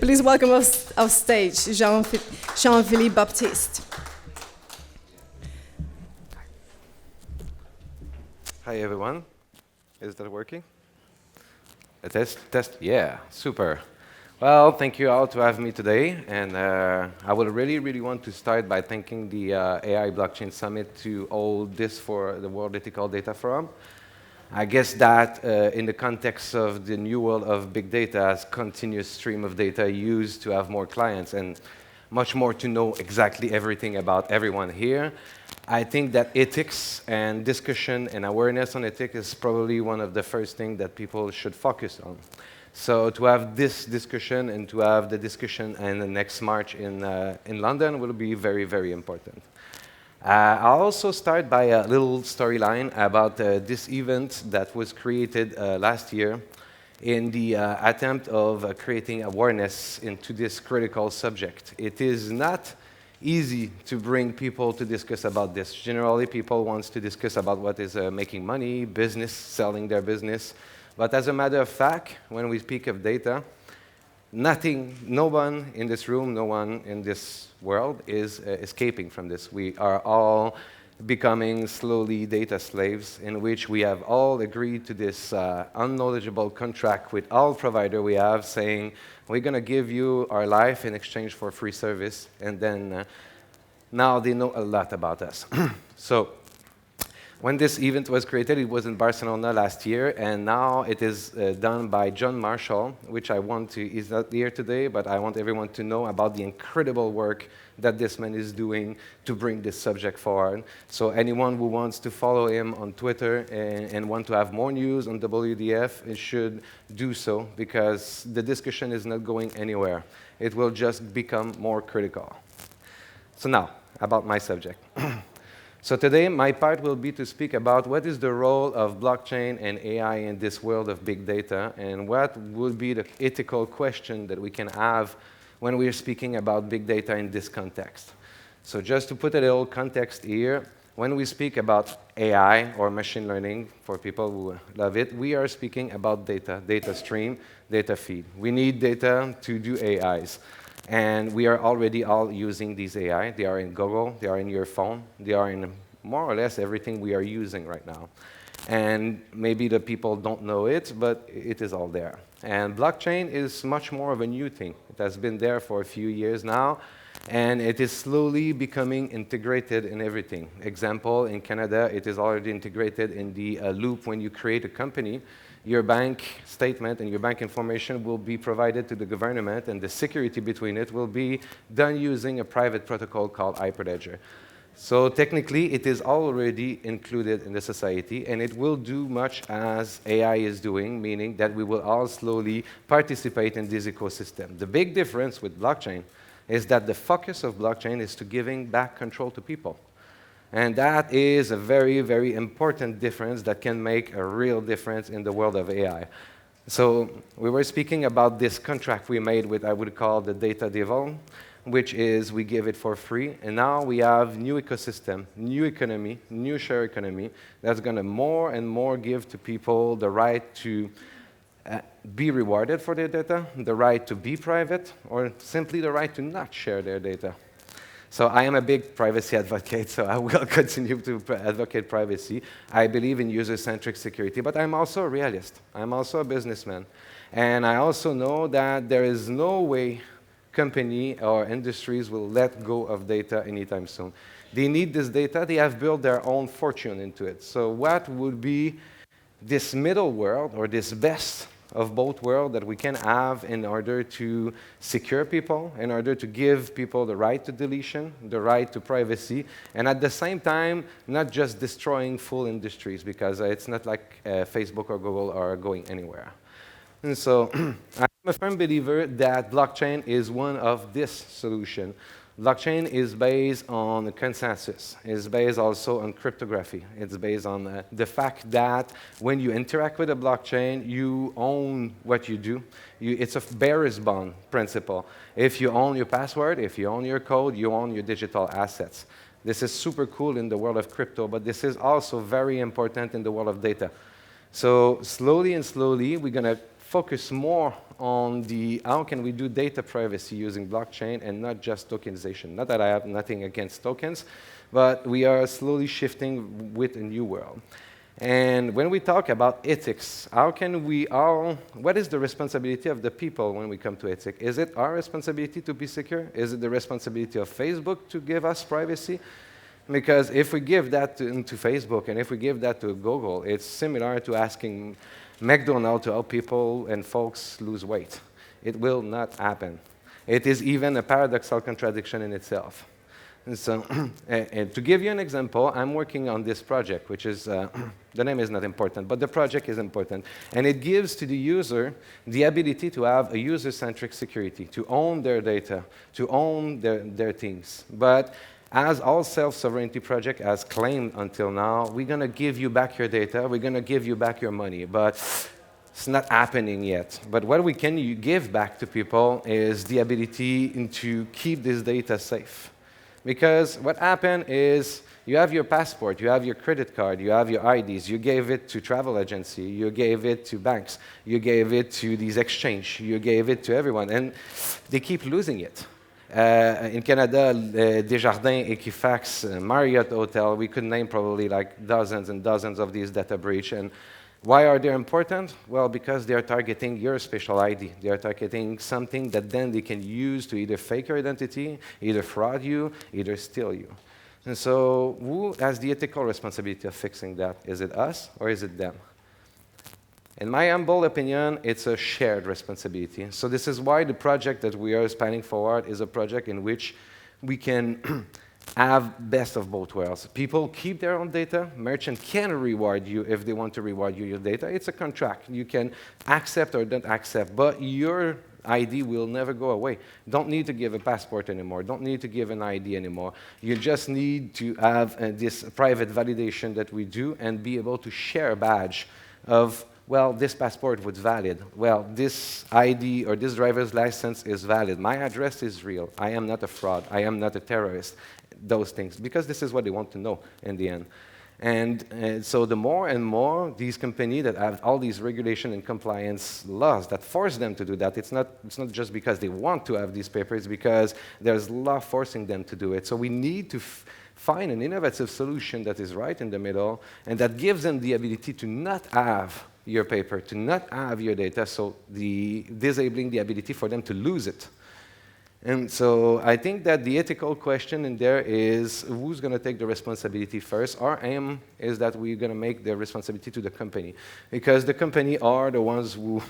Please welcome off stage Jean-Philippe Baptiste. Hi, everyone. Is that working? A test? Yeah, super. Well, thank you all to have me today. And I would really want to start by thanking the AI Blockchain Summit to hold this for the World Ethical Data Forum. I guess that in the context of the new world of big data, as continuous stream of data used to have more clients and much more to know exactly everything about everyone here, I think that ethics and discussion and awareness on ethics is probably one of the first things that people should focus on. So to have this discussion and to have the discussion in the next March in London will be very important. I'll also start by a little storyline about this event that was created last year in the attempt of creating awareness into this critical subject. It is not easy to bring people to discuss about this. Generally, people want to discuss about what is making money, business, selling their business. But as a matter of fact, when we speak of data, no one in this room, no one in this world is escaping from this. We are all becoming slowly data slaves, in which we have all agreed to this unknowledgeable contract with all provider we have, saying, we're going to give you our life in exchange for free service. And then now they know a lot about us. So when this event was created, it was in Barcelona last year, and now it is done by John Marshall, which he's not here today, but I want everyone to know about the incredible work that this man is doing to bring this subject forward. So anyone who wants to follow him on Twitter and want to have more news on WDF, should do so, because the discussion is not going anywhere. It will just become more critical. So now, about my subject. So today, my part will be to speak about what is the role of blockchain and AI in this world of big data, and what would be the ethical question that we can have when we're speaking about big data in this context. So just to put a little context here, when we speak about AI or machine learning, for people who love it, we are speaking about data, data stream, data feed. We need data to do AIs. And we are already all using these AI. They are in Google, they are in your phone, they are in more or less everything we are using right now. And maybe the people don't know it, but it is all there. And blockchain is much more of a new thing. It has been there for a few years now, and it is slowly becoming integrated in everything. Example, in Canada, it is already integrated in the loop when you create a company. Your bank statement and your bank information will be provided to the government, and the security between it will be done using a private protocol called Hyperledger. So technically, it is already included in the society, and it will do much as AI is doing, meaning that we will all slowly participate in this ecosystem. The big difference with blockchain is that the focus of blockchain is to giving back control to people. And that is a very important difference that can make a real difference in the world of AI. So we were speaking about this contract we made with, I would call, the data devil, which is we give it for free. And now we have new ecosystem, new economy, new share economy that's going to more and more give to people the right to be rewarded for their data, the right to be private, or simply the right to not share their data. So I am a big privacy advocate, so I will continue to advocate privacy. I believe in user-centric security, but I'm also a realist. I'm also a businessman. And I also know that there is no way company or industries will let go of data anytime soon. They need this data. They have built their own fortune into it. So what would be this middle world, or this best of both worlds that we can have in order to secure people, in order to give people the right to deletion, the right to privacy, and at the same time, not just destroying full industries, because it's not like Facebook or Google are going anywhere. And so I'm a firm believer that blockchain is one of this solution. Blockchain is based on consensus. It's based also on cryptography. It's based on the fact that when you interact with a blockchain, you own what you do. It's a bearers bond principle. If you own your password, if you own your code, you own your digital assets. This is super cool in the world of crypto, but this is also very important in the world of data. So slowly and slowly, we're going to focus more on the how can we do data privacy using blockchain and not just tokenization. Not that I have nothing against tokens, but we are slowly shifting with a new world. And when we talk about ethics, what is the responsibility of the people when we come to ethics? Is it our responsibility to be secure? Is it the responsibility of Facebook to give us privacy? Because if we give that to Facebook and if we give that to Google, it's similar to asking McDonald's to help people and folks lose weight. It will not happen. It is even a paradoxical contradiction in itself. And so, and to give you an example, I'm working on this project, which is, the name is not important, but the project is important. And it gives to the user the ability to have a user-centric security, to own their data, to own their things. But as all self-sovereignty project has claimed until now, we're going to give you back your data, we're going to give you back your money. But it's not happening yet. But what we can give back to people is the ability to keep this data safe. Because what happened is you have your passport, you have your credit card, you have your IDs, you gave it to travel agency, you gave it to banks, you gave it to these exchange, you gave it to everyone, and they keep losing it. In Canada, Desjardins, Equifax, Marriott Hotel, we could name probably like dozens and dozens of these data breach. And why are they important? Well, because they are targeting your special ID. They are targeting something that then they can use to either fake your identity, either fraud you, either steal you. And so who has the ethical responsibility of fixing that? Is it us or is it them? In my humble opinion, it's a shared responsibility. So this is why the project that we are spanning forward is a project in which we can have best of both worlds. People keep their own data. Merchant can reward you if they want to reward you your data. It's a contract. You can accept or don't accept, but your ID will never go away. Don't need to give a passport anymore. Don't need to give an ID anymore. You just need to have this private validation that we do and be able to share a badge of, well, this passport was valid. Well, this ID or this driver's license is valid. My address is real. I am not a fraud. I am not a terrorist. Those things, because this is what they want to know in the end. And so the more and more these companies that have all these regulation and compliance laws that force them to do that, it's not just because they want to have these papers, because there's law forcing them to do it. So we need to find an innovative solution that is right in the middle and that gives them the ability to not have your paper, to not have your data, so disabling the ability for them to lose it. And so I think that the ethical question in there is who's going to take the responsibility first. Our aim is that we're going to make the responsibility to the company, because the company are the ones who,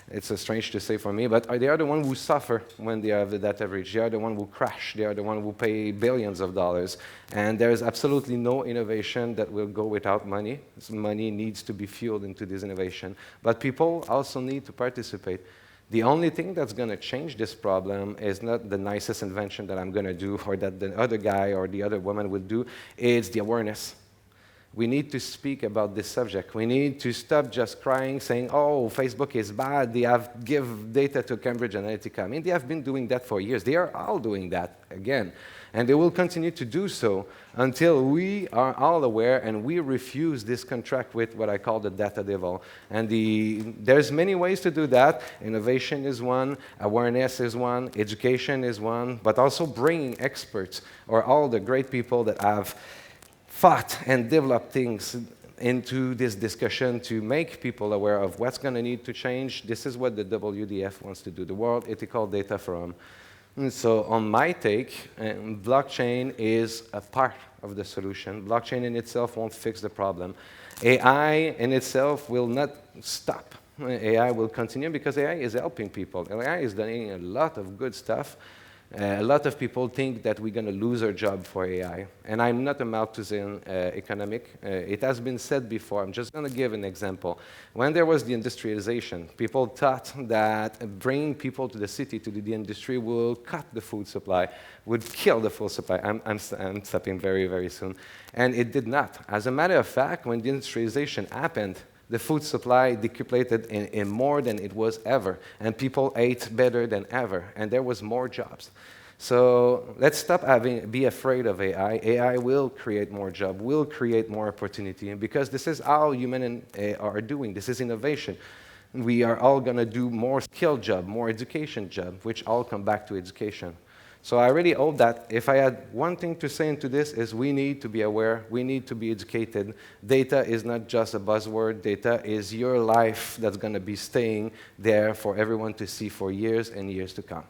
it's strange to say for me, but they are the ones who suffer when they have the data breach. They are the ones who crash. They are the ones who pay billions of dollars. And there is absolutely no innovation that will go without money. Money needs to be fueled into this innovation. But people also need to participate. The only thing that's going to change this problem is not the nicest invention that I'm going to do or that the other guy or the other woman will do. It's the awareness. We need to speak about this subject. We need to stop just crying, saying, oh, Facebook is bad. They have give data to Cambridge Analytica. I mean, they have been doing that for years. They are all doing that again. And they will continue to do so until we are all aware and we refuse this contract with what I call the data devil. And there's many ways to do that. Innovation is one, awareness is one, education is one, but also bringing experts or all the great people that have fought and developed things into this discussion to make people aware of what's going to need to change. This is what the WDF wants to do, the World Ethical Data Forum. And so on my take, blockchain is a part of the solution. Blockchain in itself won't fix the problem. AI in itself will not stop. AI will continue because AI is helping people. AI is doing a lot of good stuff. A lot of people think that we're going to lose our job for AI. And I'm not a Malthusian economic. It has been said before. I'm just going to give an example. When there was the industrialization, people thought that bringing people to the city to do the industry will cut the food supply, would kill the food supply. I'm stopping very, very soon. And it did not. As a matter of fact, when the industrialization happened, the food supply decuplated in more than it was ever, and people ate better than ever, and there was more jobs. So let's stop be afraid of AI. AI will create more jobs, will create more opportunity, because this is how humans are doing. This is innovation. we are all going to do more skill job, more education job, which all come back to education. So I really hope that if I had one thing to say into this is we need to be aware, we need to be educated. Data is not just a buzzword. Data is your life that's going to be staying there for everyone to see for years and years to come.